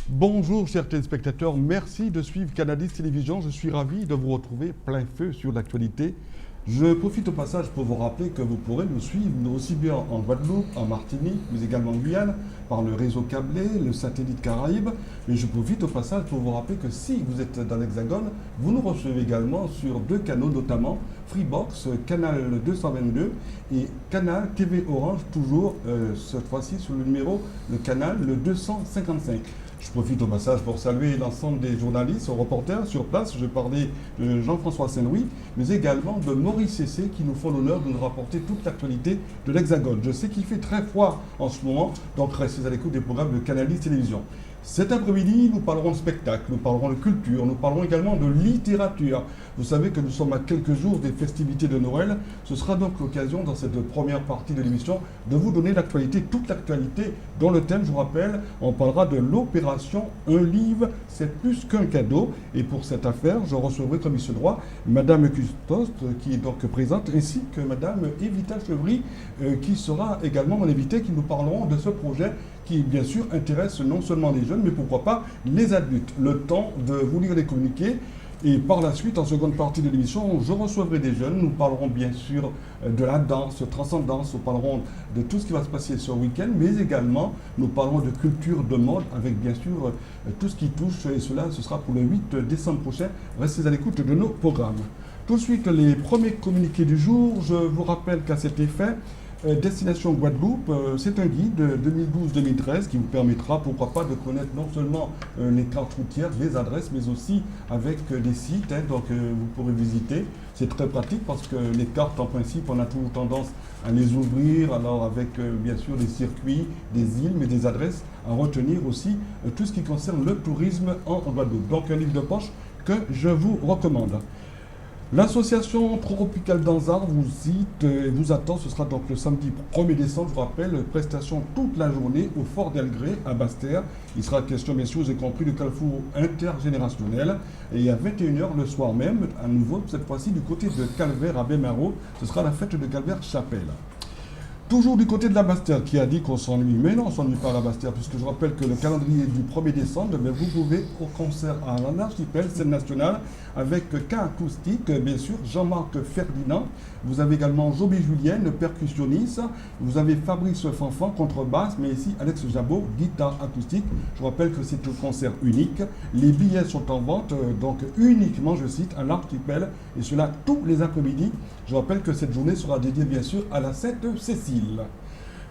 Bonjour chers téléspectateurs, merci de suivre Canadis Télévision. Je suis ravi de vous retrouver plein feu sur l'actualité. Je profite au passage pour vous rappeler que vous pourrez nous suivre aussi bien en Guadeloupe, en Martinique, mais également en Guyane, par le réseau câblé, le satellite Caraïbes. Mais je profite au passage pour vous rappeler que si vous êtes dans l'Hexagone, vous nous recevez également sur deux canaux, notamment Freebox, canal 222 et canal TV Orange, toujours cette fois-ci sur le numéro, le canal le 255. Je profite au passage pour saluer l'ensemble des journalistes, reporters sur place. Je parlais de Jean-François Saint-Louis, mais également de Maurice Cessé qui nous font l'honneur de nous rapporter toute l'actualité de l'Hexagone. Je sais qu'il fait très froid en ce moment, donc restez à l'écoute des programmes de Canadis Télévision. Cet après-midi, nous parlerons de spectacle, nous parlerons de culture, nous parlerons également de littérature. Vous savez que nous sommes à quelques jours des festivités de Noël. Ce sera donc l'occasion, dans cette première partie de l'émission, de vous donner l'actualité, toute l'actualité, dont le thème, je vous rappelle, on parlera de l'opération Un livre, c'est plus qu'un cadeau. Et pour cette affaire, je recevrai comme il se doit Madame Custos, qui est donc présente, ainsi que Madame Evita Chevry, qui sera également mon invitée, qui nous parleront de ce projet qui, bien sûr, intéresse non seulement les jeunes, mais pourquoi pas les adultes. Le temps de vous lire les communiqués. Et par la suite, en seconde partie de l'émission, je recevrai des jeunes. Nous parlerons bien sûr de la danse, transcendance. Nous parlerons de tout ce qui va se passer ce week-end, mais également nous parlerons de culture, de mode, avec bien sûr tout ce qui touche. Et cela, ce sera pour le 8 décembre prochain. Restez à l'écoute de nos programmes. Tout de suite, les premiers communiqués du jour. Je vous rappelle qu'à cet effet, Destination Guadeloupe, c'est un guide 2012-2013 qui vous permettra, pourquoi pas, de connaître non seulement les cartes routières, les adresses, mais aussi avec des sites, donc vous pourrez visiter. C'est très pratique parce que les cartes, en principe, on a toujours tendance à les ouvrir, alors avec bien sûr des circuits, des îles, mais des adresses à retenir aussi, tout ce qui concerne le tourisme en Guadeloupe. Donc un livre de poche que je vous recommande. L'association Tropical Danzar vous cite et vous attend. Ce sera donc le samedi 1er décembre, je vous rappelle, prestation toute la journée au Fort d'Elgré à Basse-Terre. Il sera question, bien sûr, vous avez compris, de carrefour intergénérationnel. Et à 21h le soir même, à nouveau, cette fois-ci du côté de Calvaire à Bémaro, ce sera la fête de Calvaire-Chapelle. Toujours du côté de la Basse-Terre qui a dit qu'on s'ennuie, mais non, on ne s'ennuie pas à la Basse-Terre, puisque je rappelle que le calendrier du 1er décembre, mais vous pouvez au concert à l'archipel, scène nationale, avec cas acoustique, bien sûr, Jean-Marc Ferdinand. Vous avez également Joby Julienne, percussionniste. Vous avez Fabrice Fanfan, contrebasse, mais ici Alex Jabot, guitare acoustique. Je rappelle que c'est un concert unique. Les billets sont en vente, donc uniquement, je cite, à l'archipel, et cela tous les après-midi. Je rappelle que cette journée sera dédiée, bien sûr, à la Sainte-Cécile.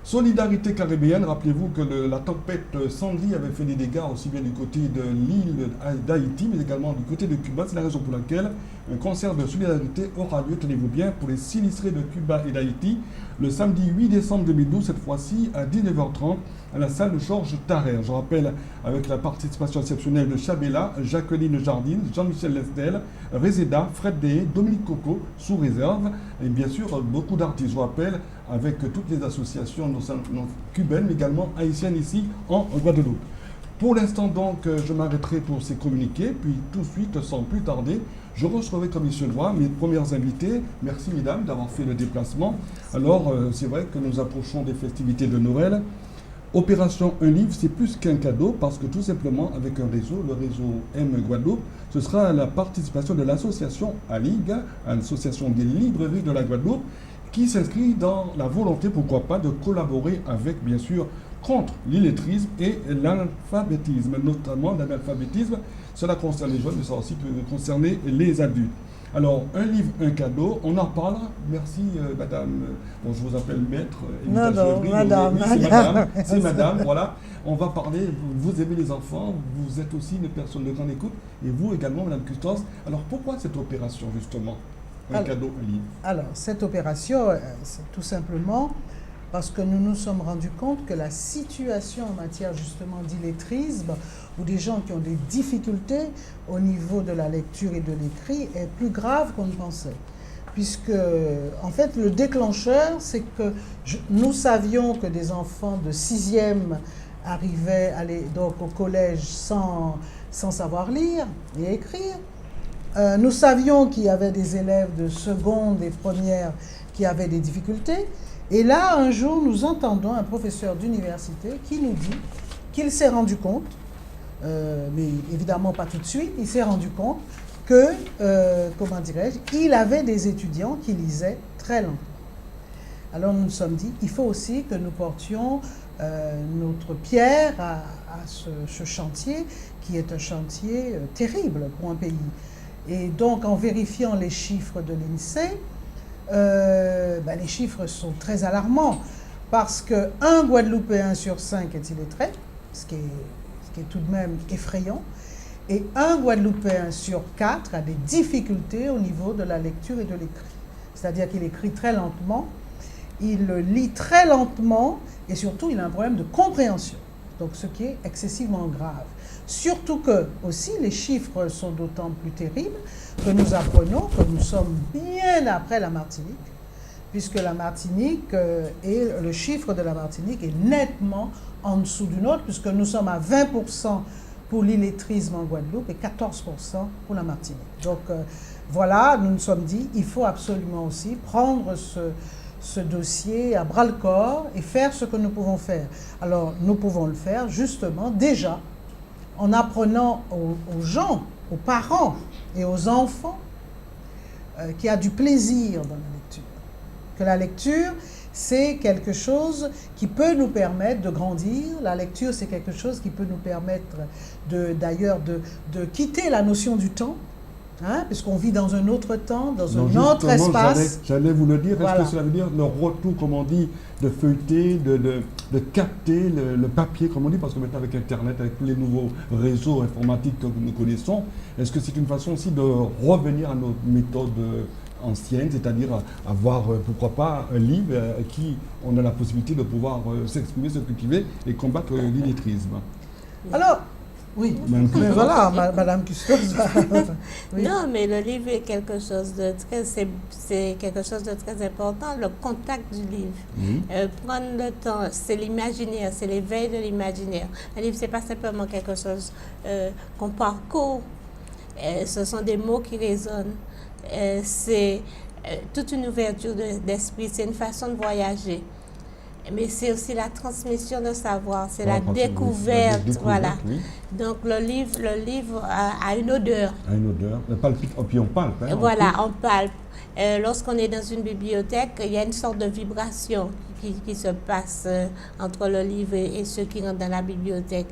Solidarité caribéenne, rappelez-vous que la tempête Sandy avait fait des dégâts aussi bien du côté de l'île d'Haïti, mais également du côté de Cuba. C'est la raison pour laquelle un concert de solidarité aura lieu, tenez-vous bien, pour les sinistrés de Cuba et d'Haïti, le samedi 8 décembre 2012, cette fois-ci à 19h30, à la salle de Georges Tarrer. Je rappelle, avec la participation exceptionnelle de Chabella, Jacqueline Jardine, Jean-Michel Lestel, Rézéda, Fred Dehé, Dominique Coco, sous réserve, et bien sûr beaucoup d'artistes. Je rappelle, avec toutes les associations cubaines, mais également haïtiennes ici en Guadeloupe. Pour l'instant donc, je m'arrêterai pour ces communiqués, puis tout de suite, sans plus tarder, je recevrai comme il se doit mes premières invités. Merci mesdames d'avoir fait le déplacement. Alors, c'est vrai que nous approchons des festivités de Noël. Opération Un livre, c'est plus qu'un cadeau parce que tout simplement, avec un réseau, le réseau M Guadeloupe, ce sera la participation de l'association ALIG, l'association des librairies de la Guadeloupe, qui s'inscrit dans la volonté, pourquoi pas, de collaborer avec, bien sûr, contre l'illettrisme et l'analphabétisme, notamment l'analphabétisme. Cela concerne les jeunes, mais ça aussi peut concerner les adultes. Alors, un livre, un cadeau, on en parle. Merci, madame. Bon, je vous appelle maître. Non, Chevry, madame. Oui, c'est madame. C'est madame, voilà. On va parler, vous aimez les enfants, vous êtes aussi une personne de grande écoute, et vous également, madame Custos. Alors, pourquoi cette opération, justement? Un cadeau, un livre. Alors, cette opération, c'est tout simplement parce que nous nous sommes rendus compte que la situation en matière justement d'illettrisme ou des gens qui ont des difficultés au niveau de la lecture et de l'écrit est plus grave qu'on ne pensait. Puisque, en fait, le déclencheur, c'est que nous savions que des enfants de 6e arrivaient donc au collège sans savoir lire et écrire. Nous savions qu'il y avait des élèves de seconde et première qui avaient des difficultés. Et là, un jour, nous entendons un professeur d'université qui nous dit qu'il s'est rendu compte mais évidemment pas tout de suite, il s'est rendu compte que, comment dirais-je, il avait des étudiants qui lisaient très lentement. Alors nous nous sommes dit, il faut aussi que nous portions notre pierre à ce chantier, qui est un chantier terrible pour un pays. Et donc, en vérifiant les chiffres de l'INSEE, les chiffres sont très alarmants, parce qu'un Guadeloupéen sur 5 est illettré, ce qui est tout de même effrayant, et un Guadeloupéen sur 4 a des difficultés au niveau de la lecture et de l'écrit. C'est-à-dire qu'il écrit très lentement, il lit très lentement, et surtout, il a un problème de compréhension. Donc, ce qui est excessivement grave. Surtout que, aussi, les chiffres sont d'autant plus terribles que nous apprenons que nous sommes bien après la Martinique, puisque la Martinique, et le chiffre de la Martinique est nettement en dessous du nôtre, puisque nous sommes à 20% pour l'illettrisme en Guadeloupe et 14% pour la Martinique. Donc, voilà, nous nous sommes dit, il faut absolument aussi prendre ce dossier à bras-le-corps et faire ce que nous pouvons faire. Alors, nous pouvons le faire justement déjà en apprenant aux gens, aux parents et aux enfants qu'il y a du plaisir dans la lecture. Que la lecture, c'est quelque chose qui peut nous permettre de grandir. La lecture, c'est quelque chose qui peut nous permettre d'ailleurs de quitter la notion du temps. Hein, puisqu'on vit dans un autre temps, dans un autre espace. J'allais vous le dire, voilà. Est-ce que cela veut dire le retour, comme on dit, de feuilleter, de capter le papier, comme on dit, parce que maintenant avec Internet, avec tous les nouveaux réseaux informatiques que nous connaissons, est-ce que c'est une façon aussi de revenir à nos méthodes anciennes, c'est-à-dire avoir, pourquoi pas, un livre à qui on a la possibilité de pouvoir s'exprimer, se cultiver et combattre l'illettrisme? Alors, oui, mais voilà, Madame Custos. Oui. Non, mais le livre est quelque chose de très, c'est quelque chose de très important, le contact du livre. Prendre le temps, c'est l'imaginaire, c'est l'éveil de l'imaginaire. Un livre, c'est pas simplement quelque chose qu'on parcourt. Ce sont des mots qui résonnent. C'est toute une ouverture d'esprit, c'est une façon de voyager. Mais c'est aussi la transmission de savoir, c'est la découverte, voilà. Oui. Donc le livre a une odeur. A une odeur, le palpite, et puis on palpe. Hein, voilà, on palpe. Lorsqu'on est dans une bibliothèque, il y a une sorte de vibration qui se passe entre le livre et ceux qui rentrent dans la bibliothèque.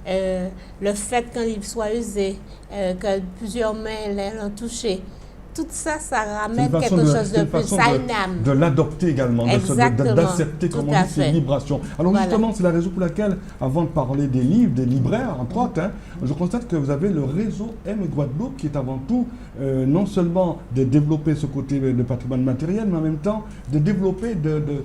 Le fait qu'un livre soit usé, que plusieurs mains l'ont touché, tout ça, ça ramène quelque chose de plus, ça a une âme. De l'adopter également, d'accepter, comme on dit, ces vibrations. Alors justement, c'est la raison pour laquelle, avant de parler des livres, des libraires, entre autres, hein, je constate que vous avez le réseau M Guadeloupe, qui est avant tout, non seulement de développer ce côté de patrimoine matériel, mais en même temps de développer, de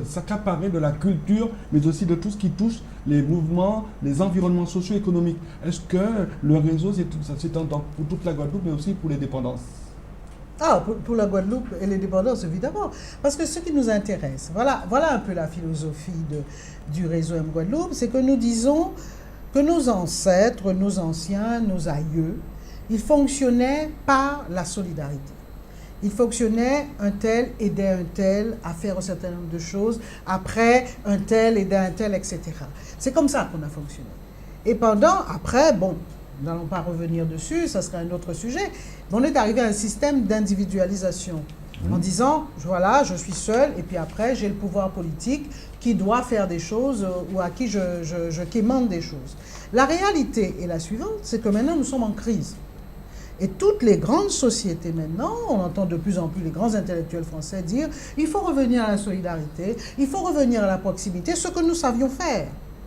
s'accaparer de la culture, mais aussi de tout ce qui touche les mouvements, les environnements socio-économiques. Est-ce que le réseau, c'est pour toute la Guadeloupe, mais aussi pour les dépendances? Ah, pour la Guadeloupe et les dépendances, évidemment. Parce que ce qui nous intéresse, voilà un peu la philosophie du réseau M Guadeloupe, c'est que nous disons que nos ancêtres, nos anciens, nos aïeux, ils fonctionnaient par la solidarité. Ils fonctionnaient, un tel aidait un tel à faire un certain nombre de choses, après un tel aidait un tel, etc. C'est comme ça qu'on a fonctionné. Et après, bon, nous n'allons pas revenir dessus, ça serait un autre sujet. Mais on est arrivé à un système d'individualisation en disant, voilà, je suis seul et puis après, j'ai le pouvoir politique qui doit faire des choses ou à qui je quémande des choses. La réalité est la suivante, c'est que maintenant, nous sommes en crise. Et toutes les grandes sociétés maintenant, on entend de plus en plus les grands intellectuels français dire, il faut revenir à la solidarité, il faut revenir à la proximité, ce que nous savions faire.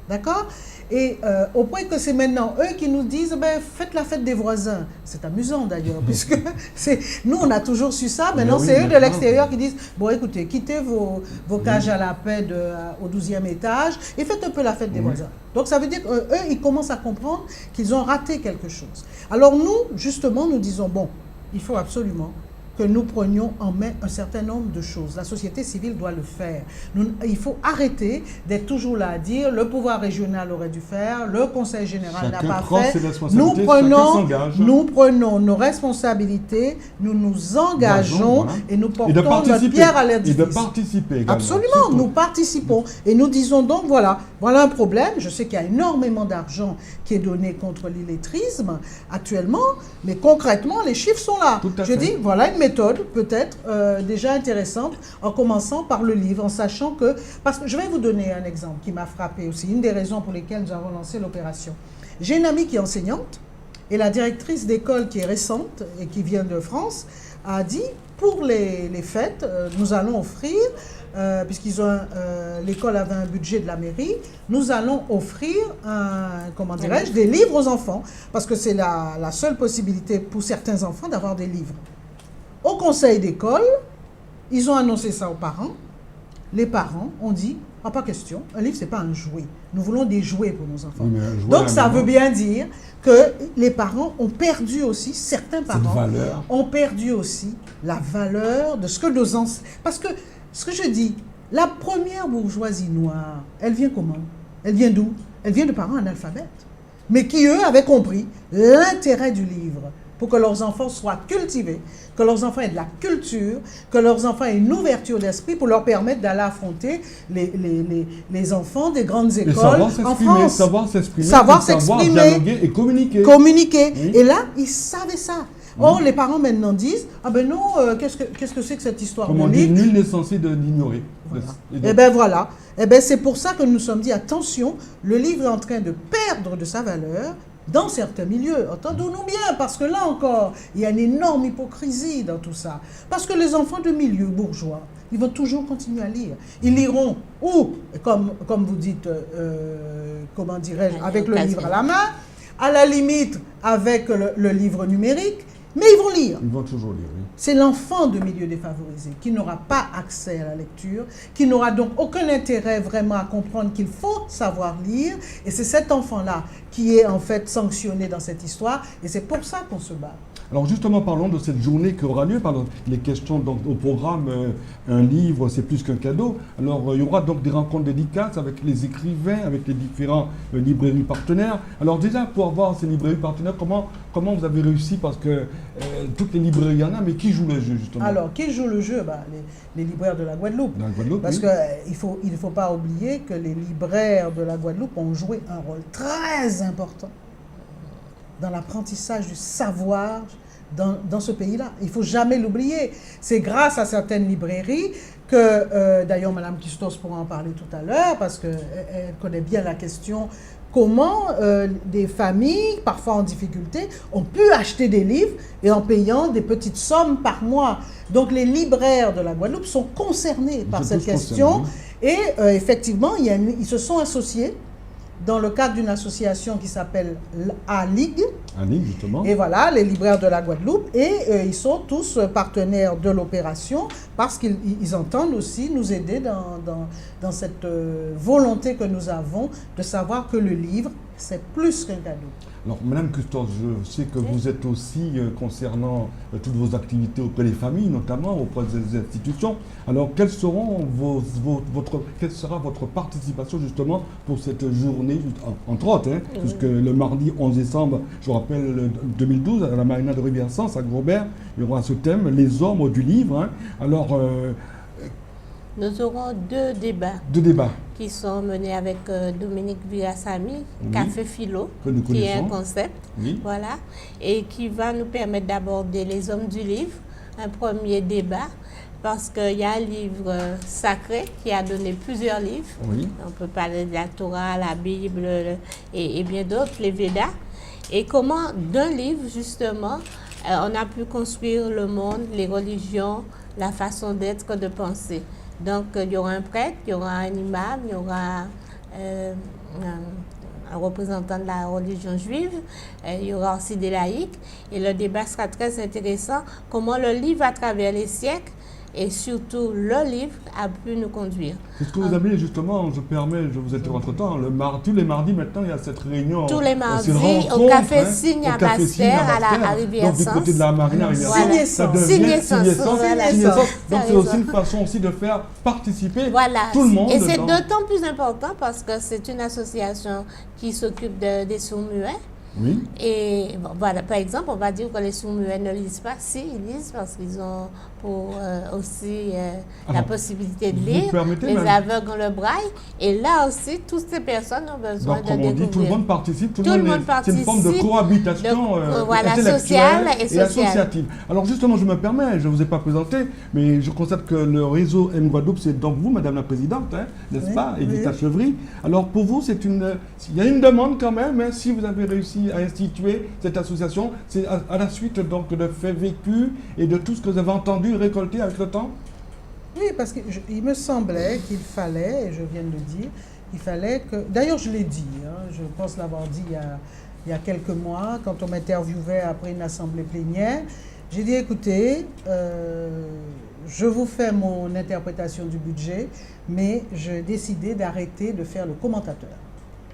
D'accord ? Et au point que c'est maintenant eux qui nous disent faites la fête des voisins. C'est amusant d'ailleurs, puisque nous on a toujours su ça, maintenant c'est eux de l'extérieur qui disent bon écoutez, quittez vos cages à lapins au 12e étage et faites un peu la fête des voisins. Donc ça veut dire qu'eux ils commencent à comprendre qu'ils ont raté quelque chose. Alors nous, justement, nous disons bon, il faut absolument que nous prenions en main un certain nombre de choses. La société civile doit le faire. Il faut arrêter d'être toujours là à dire le pouvoir régional aurait dû faire, le conseil général n'a pas fait. Nous prenons nos responsabilités, nous nous engageons et nous portons notre pierre à l'édifice. Et de participer également. Absolument, surtout. Nous participons et nous disons donc voilà un problème. Je sais qu'il y a énormément d'argent qui est donné contre l'illettrisme actuellement, mais concrètement, les chiffres sont là. Je dis, voilà une méthode peut-être déjà intéressante, en commençant par le livre, en sachant que... Parce que je vais vous donner un exemple qui m'a frappé aussi, une des raisons pour lesquelles nous avons lancé l'opération. J'ai une amie qui est enseignante, et la directrice d'école qui est récente et qui vient de France a dit, pour les fêtes, nous allons offrir... l'école avait un budget de la mairie, nous allons offrir des livres aux enfants, parce que c'est la seule possibilité pour certains enfants d'avoir des livres. Au conseil d'école, ils ont annoncé ça aux parents. Les parents ont dit, pas question, un livre c'est pas un jouet. Nous voulons des jouets pour nos enfants. Oui, donc ça veut bien dire que les parents ont perdu aussi, certains parents ont perdu aussi la valeur de ce que nos enfants... Parce que ce que je dis, la première bourgeoisie noire, elle vient comment? Elle vient d'où? Elle vient de parents analphabètes, mais qui, eux, avaient compris l'intérêt du livre pour que leurs enfants soient cultivés, que leurs enfants aient de la culture, que leurs enfants aient une ouverture d'esprit pour leur permettre d'aller affronter les enfants des grandes écoles en France. Savoir s'exprimer, dialoguer et communiquer. Oui. Et là, ils savaient ça. Or, les parents maintenant disent, ah ben non, qu'est-ce que c'est que cette histoire de livre? Comme on dit, nul n'est censé l'ignorer. Voilà. Et bien voilà. Et ben c'est pour ça que nous nous sommes dit, attention, le livre est en train de perdre de sa valeur dans certains milieux. Entendons-nous bien, parce que là encore, il y a une énorme hypocrisie dans tout ça. Parce que les enfants de milieux bourgeois, ils vont toujours continuer à lire. Ils liront, ou, comme vous dites, comment dirais-je, avec le livre à la main, à la limite avec le livre numérique, mais ils vont lire. Ils vont toujours lire, oui. C'est l'enfant de milieux défavorisés qui n'aura pas accès à la lecture, qui n'aura donc aucun intérêt vraiment à comprendre qu'il faut savoir lire. Et c'est cet enfant-là qui est en fait sanctionné dans cette histoire. Et c'est pour ça qu'on se bat. Alors justement, parlons de cette journée qui aura lieu. Pardon, les questions donc, au programme, un livre, c'est plus qu'un cadeau. Alors il y aura donc des rencontres dédicaces avec les écrivains, avec les différents librairies partenaires. Alors déjà, pour avoir ces librairies partenaires, comment vous avez réussi? Parce que toutes les librairies, il y en a, mais qui joue le jeu justement? Alors, qui joue le jeu? Les libraires de la Guadeloupe. Parce qu'il ne faut pas oublier que les libraires de la Guadeloupe ont joué un rôle très important dans l'apprentissage du savoir dans ce pays-là. Il ne faut jamais l'oublier. C'est grâce à certaines librairies que, d'ailleurs, Mme Kistos pourra en parler tout à l'heure, parce qu'elle connaît bien la question, comment des familles, parfois en difficulté, ont pu acheter des livres et en payant des petites sommes par mois. Donc les libraires de la Guadeloupe sont concernés par cette question. Et effectivement, ils se sont associés dans le cadre d'une association qui s'appelle ALIG. ALIG, justement. Et voilà, les libraires de la Guadeloupe. Et ils sont tous partenaires de l'opération parce qu'ils entendent aussi nous aider dans cette volonté que nous avons de savoir que le livre, c'est plus qu'un cadeau. Alors, Madame Custos, je sais que vous êtes aussi concernant toutes vos activités auprès des familles, notamment auprès des institutions. Alors, quelle sera votre participation justement pour cette journée, entre autres, puisque le mardi 11 décembre, je vous rappelle, 2012, à la marina de Rivière-Sens, à Gros-Bert, il y aura ce thème, les hommes du livre. Alors, nous aurons deux débats. Qui sont menés avec Dominique Villassami, Café Philo, qui est un concept, voilà, et qui va nous permettre d'aborder les hommes du livre, un premier débat, parce qu'il y a un livre sacré qui a donné plusieurs livres. On peut parler de la Torah, la Bible et bien d'autres, les Védas, et comment d'un livre, justement, on a pu construire le monde, les religions, la façon d'être, de penser. Donc, il y aura un prêtre, il y aura un imam, il y aura un représentant de la religion juive, il y aura aussi des laïcs. Et le débat sera très intéressant. Comment le livre, à travers les siècles, et surtout le livre a pu nous conduire. C'est ce que vous avez justement, je vous interromps entre-temps, tous les mardis maintenant, il y a cette réunion. Tous les mardis, rencontre, au Café Signe à Basse-Terre, à Rivière-Sens. Donc du côté de la marina, Voilà. ça devient Signé-Sens. Donc c'est aussi une façon aussi de faire participer tout le monde. Et c'est d'autant plus important parce que c'est une association qui s'occupe des sourds-muets. Oui. Et bon, voilà, par exemple, on va dire que les sourds-muets ne lisent pas. Si, ils lisent parce qu'ils ont aussi la possibilité de lire. Les aveugles ont le braille. Et là aussi, toutes ces personnes ont besoin de découvrir. Dit, tout le monde participe. Tout le monde participe. C'est une forme de cohabitation sociale et associative. Alors justement, je me permets, je ne vous ai pas présenté, mais je constate que le réseau M Guadeloupe, c'est donc vous, Madame la Présidente, n'est-ce pas, Edith Chevry. Alors pour vous, il y a une demande quand même, si vous avez réussi à instituer cette association, c'est à la suite donc de faits vécus et de tout ce que vous avez entendu et récolté avec le temps? Oui, parce qu'il me semblait qu'il fallait, et je viens de le dire, il fallait que... D'ailleurs, je l'ai dit, je pense l'avoir dit il y a quelques mois, quand on m'interviewait après une assemblée plénière. J'ai dit, écoutez, je vous fais mon interprétation du budget, mais j'ai décidé d'arrêter de faire le commentateur.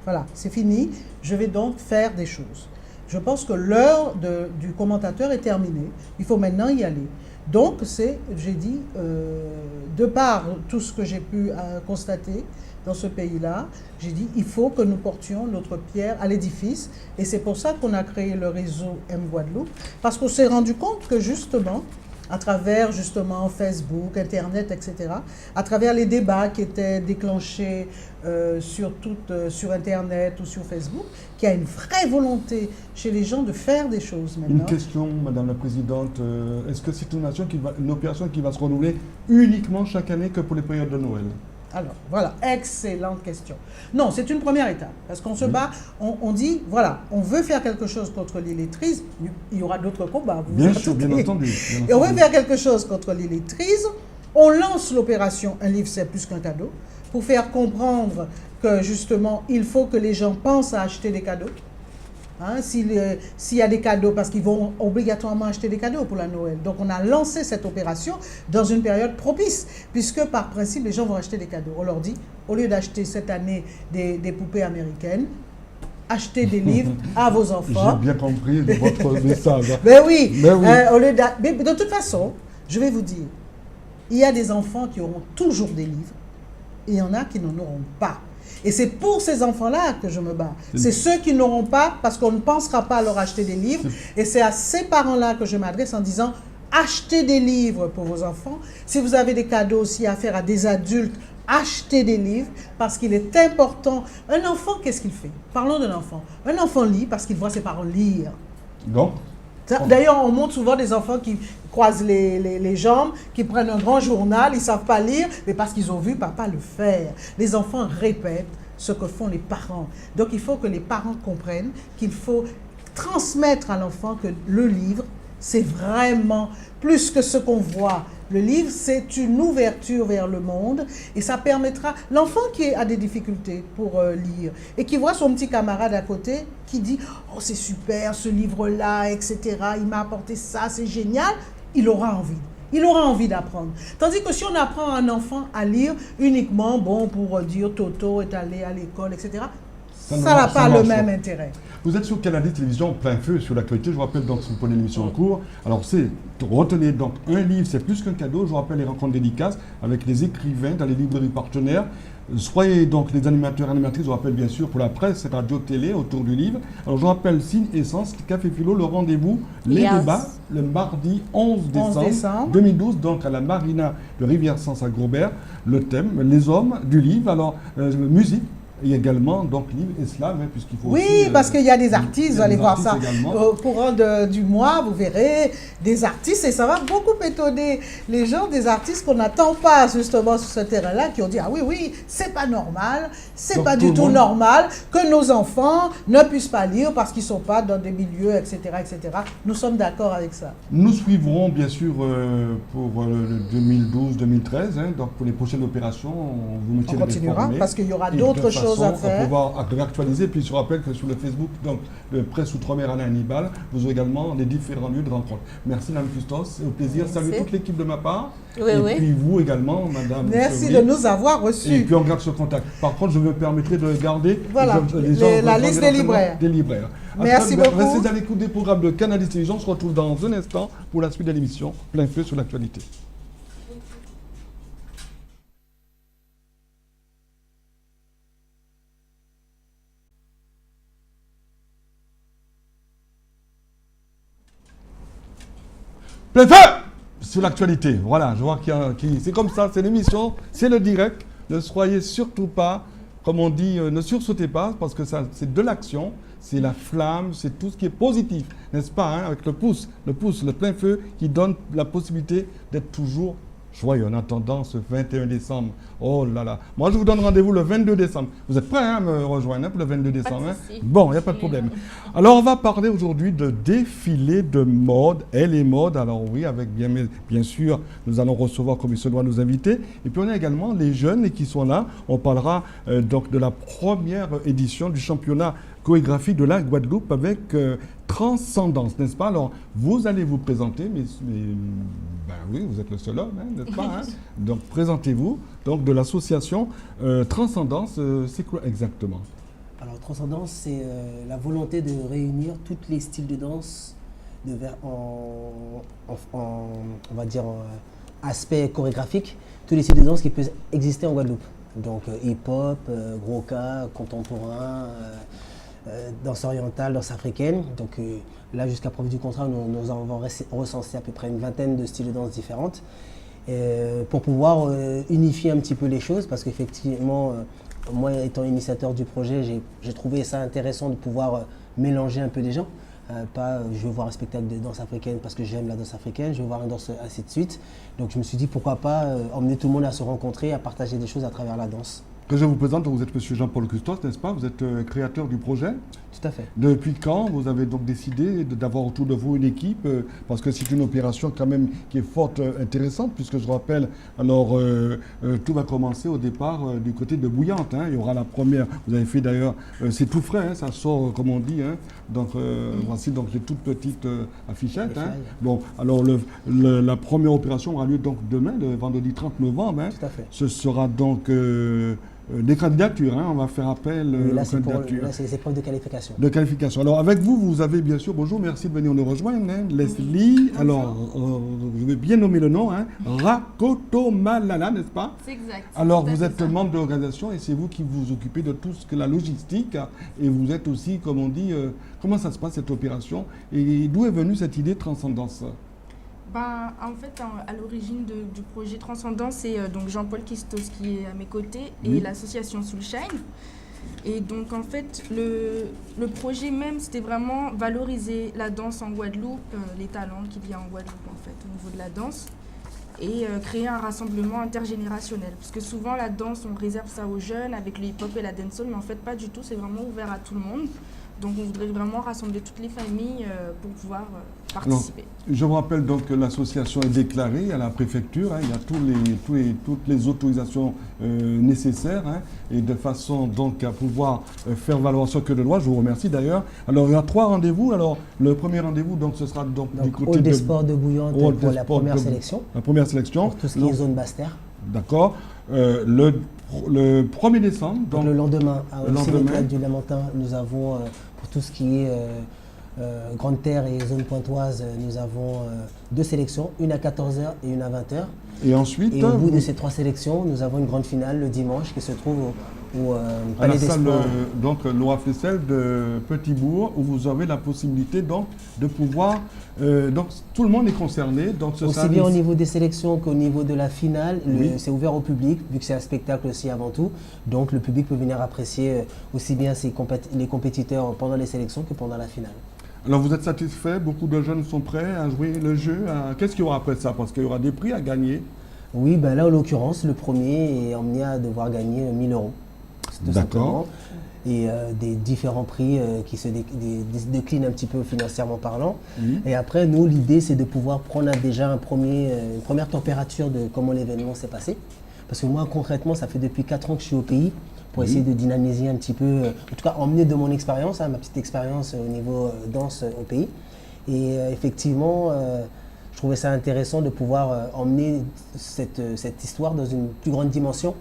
Voilà, c'est fini. Je vais donc faire des choses. Je pense que l'heure du commentateur est terminée. Il faut maintenant y aller. Donc, j'ai dit, de par tout ce que j'ai pu constater dans ce pays-là, j'ai dit, il faut que nous portions notre pierre à l'édifice. Et c'est pour ça qu'on a créé le réseau M Guadeloupe, parce qu'on s'est rendu compte que justement, à travers justement Facebook, Internet, etc., à travers les débats qui étaient déclenchés sur Internet ou sur Facebook, qu'il y a une vraie volonté chez les gens de faire des choses maintenant. Une question, Madame la Présidente, est-ce que c'est une opération qui va se renouveler uniquement chaque année que pour les périodes de Noël? Alors, voilà, excellente question. Non, c'est une première étape, parce qu'on se bat, on dit, voilà, on veut faire quelque chose contre l'illettrisme, il y aura d'autres combats. Bien sûr, bien entendu. Et on veut faire quelque chose contre l'illettrisme, on lance l'opération Un livre, c'est plus qu'un cadeau, pour faire comprendre que, justement, il faut que les gens pensent à acheter des cadeaux. S'il y a des cadeaux, parce qu'ils vont obligatoirement acheter des cadeaux pour la Noël. Donc on a lancé cette opération dans une période propice, puisque par principe les gens vont acheter des cadeaux. On leur dit, au lieu d'acheter cette année des poupées américaines, achetez des livres à vos enfants. J'ai bien compris votre message. Mais oui, mais de toute façon, je vais vous dire, il y a des enfants qui auront toujours des livres, et il y en a qui n'en auront pas. Et c'est pour ces enfants-là que je me bats. C'est ceux qui n'auront pas, parce qu'on ne pensera pas à leur acheter des livres. Et c'est à ces parents-là que je m'adresse en disant, achetez des livres pour vos enfants. Si vous avez des cadeaux aussi à faire à des adultes, achetez des livres, parce qu'il est important. Un enfant, qu'est-ce qu'il fait? Parlons d'un enfant. Un enfant lit parce qu'il voit ses parents lire. Donc d'ailleurs, on montre souvent des enfants qui croisent les jambes, qui prennent un grand journal, ils ne savent pas lire, mais parce qu'ils ont vu papa le faire. Les enfants répètent ce que font les parents. Donc, il faut que les parents comprennent qu'il faut transmettre à l'enfant que le livre, c'est vraiment plus que ce qu'on voit. Le livre, c'est une ouverture vers le monde et ça permettra, l'enfant qui a des difficultés pour lire et qui voit son petit camarade à côté qui dit « Oh, c'est super ce livre-là, etc. Il m'a apporté ça, c'est génial », il aura envie. Il aura envie d'apprendre. Tandis que si on apprend à un enfant à lire uniquement, pour dire Toto est allé à l'école, etc., ça n'a pas le même intérêt. Vous êtes sur Canal Télévision, plein feu sur l'actualité. Je vous rappelle donc, si vous prenez l'émission en cours, alors retenez donc un livre, c'est plus qu'un cadeau. Je vous rappelle les rencontres dédicaces avec les écrivains dans les librairies partenaires. Soyez donc les animateurs et animatrices, je vous rappelle bien sûr pour la presse, radio-télé autour du livre. Alors je vous rappelle Signe et Sens, Café Philo, le rendez-vous, les débats, le mardi 11 décembre 2012, donc à la Marina de Rivière-Sens à Grobert. Le thème, les hommes du livre, alors musique. Et également, donc, livre islam, puisqu'il faut aussi, parce qu'il y a des artistes, vous allez voir ça au courant du mois, vous verrez des artistes, et ça va beaucoup étonner les gens, des artistes qu'on n'attend pas justement sur ce terrain-là, qui ont dit, ah oui, c'est pas normal, c'est pas du tout normal que nos enfants ne puissent pas lire parce qu'ils ne sont pas dans des milieux, etc., etc. Nous sommes d'accord avec ça. Nous suivrons, bien sûr, pour le 2012-2013, donc pour les prochaines opérations, vous me tiendrez informé. On continuera, parce qu'il y aura d'autres choses choses à faire. pouvoir réactualiser. Puis je rappelle que sur le Facebook, donc le Presse Outre-mer Alain Hannibal, vous avez également les différents lieux de rencontre. Merci Mme Custos, c'est au plaisir. Salut toute l'équipe de ma part. Oui, et puis vous également, Madame. Merci de nous avoir reçus. Et puis on garde ce contact. Par contre, je me permettrai de garder la liste des libraires. Merci beaucoup. Restez à l'écoute des programmes de Canal Télévision. On se retrouve dans un instant pour la suite de l'émission Plein Feu sur l'actualité. Plein feu sur l'actualité. Voilà, je vois qu'il y a c'est comme ça, c'est l'émission, c'est le direct. Ne soyez surtout pas, comme on dit, ne sursautez pas, parce que ça, c'est de l'action, c'est la flamme, c'est tout ce qui est positif, n'est-ce pas, hein, avec le pouce, le plein feu qui donne la possibilité d'être toujours joyeux en attendant ce 21 décembre. Oh là là. Moi, je vous donne rendez-vous le 22 décembre. Vous êtes prêts à me rejoindre pour le 22 décembre, hein? Bon, il n'y a pas de problème. Alors, on va parler aujourd'hui de défilé de mode. Et les modes, alors oui, avec bien sûr, nous allons recevoir, comme il se doit, nos invités. Et puis, on a également les jeunes qui sont là. On parlera donc de la première édition du championnat chorégraphique de la Guadeloupe avec Transcendance, n'est-ce pas? Alors, vous allez vous présenter, mais ben oui, vous êtes le seul homme, hein, n'est-ce pas, hein? Donc, présentez-vous, donc de l'association Transcendance, c'est quoi exactement? Alors, Transcendance, c'est la volonté de réunir tous les styles de danse on va dire, aspect chorégraphique, tous les styles de danse qui peuvent exister en Guadeloupe. Donc, hip-hop, gros-cas, contemporain, danse orientale, danse africaine. Donc là, jusqu'à preuve du contraire, nous avons recensé à peu près une vingtaine de styles de danse différentes pour pouvoir unifier un petit peu les choses, parce qu'effectivement, moi étant initiateur du projet, j'ai trouvé ça intéressant de pouvoir mélanger un peu les gens. Je veux voir un spectacle de danse africaine parce que j'aime la danse africaine, je veux voir une danse ainsi de suite. Donc je me suis dit pourquoi pas emmener tout le monde à se rencontrer, à partager des choses à travers la danse. Que je vous présente, vous êtes M. Jean-Paul Custos, n'est-ce pas? Vous êtes créateur du projet. Tout à fait. Depuis quand vous avez donc décidé d'avoir autour de vous une équipe parce que c'est une opération quand même qui est fort intéressante, puisque je rappelle, alors tout va commencer au départ du côté de Bouillante. Hein. Il y aura la première, vous avez fait d'ailleurs, c'est tout frais, hein, ça sort comme on dit. Hein. Donc voici donc les toutes petites affichettes. Hein. Bon, alors la première opération aura lieu donc demain, le vendredi 30 novembre. Hein. Tout à fait. Ce sera donc des candidatures, hein, on va faire appel là, aux candidatures. Là, c'est les épreuves de qualification. De qualification. Alors, avec vous, vous avez bien sûr, bonjour, merci de venir nous rejoindre, hein, Leslie. Oui, alors, je vais bien nommer le nom, hein, Rakotomalala, n'est-ce pas? C'est exact. Alors, vous êtes membre de l'organisation et c'est vous qui vous occupez de tout ce que la logistique. Et vous êtes aussi, comme on dit, comment ça se passe cette opération? Et d'où est venue cette idée de Transcendance? En fait, à l'origine du projet Transcendance, c'est donc Jean-Paul Custos qui est à mes côtés et l'association Soulshine. Et donc, en fait, le projet même, c'était vraiment valoriser la danse en Guadeloupe, les talents qu'il y a en Guadeloupe, en fait, au niveau de la danse, et créer un rassemblement intergénérationnel. Parce que souvent, la danse, on réserve ça aux jeunes avec le hip-hop et la dancehall, mais en fait, pas du tout, c'est vraiment ouvert à tout le monde. Donc, on voudrait vraiment rassembler toutes les familles pour pouvoir participer. Alors, je vous rappelle donc que l'association est déclarée à la préfecture. Hein, il y a toutes les autorisations nécessaires hein, et de façon donc à pouvoir faire valoir ce que de loi. Je vous remercie d'ailleurs. Alors, il y a 3 rendez-vous. Alors, le premier rendez-vous, donc, ce sera donc du côté des sports de Bouillante pour la première sélection. La première sélection. Pour tout ce qui est zone basse-terre. D'accord. Le 1er décembre. Donc le lendemain, au Cimetière du Lamentin, nous avons, pour tout ce qui est Grande Terre et zone pointoise, nous avons 2 sélections, une à 14h et une à 20h. Et ensuite, au bout de ces 3 sélections, nous avons une grande finale le dimanche qui se trouve au Palais des Sports. Donc Laura Flessel de Petit-Bourg, où vous avez la possibilité donc de pouvoir... donc tout le monde est concerné. Donc aussi bien au niveau des sélections qu'au niveau de la finale, c'est ouvert au public, vu que c'est un spectacle aussi avant tout. Donc le public peut venir apprécier aussi bien les compétiteurs pendant les sélections que pendant la finale. Alors vous êtes satisfait? Beaucoup de jeunes sont prêts à jouer le jeu. Qu'est-ce qu'il y aura après ça? Parce qu'il y aura des prix à gagner. Oui, là en l'occurrence, le premier est emmené à devoir gagner 1 000 €. D'accord. Et des différents prix qui se déclinent un petit peu financièrement parlant. Et après, nous, l'idée, c'est de pouvoir prendre déjà une première température de comment l'événement s'est passé. Parce que moi, concrètement, ça fait depuis 4 ans que je suis au pays pour essayer de dynamiser un petit peu, en tout cas emmener de mon expérience, ma petite expérience au niveau danse au pays. Et effectivement, je trouvais ça intéressant de pouvoir emmener cette histoire dans une plus grande dimension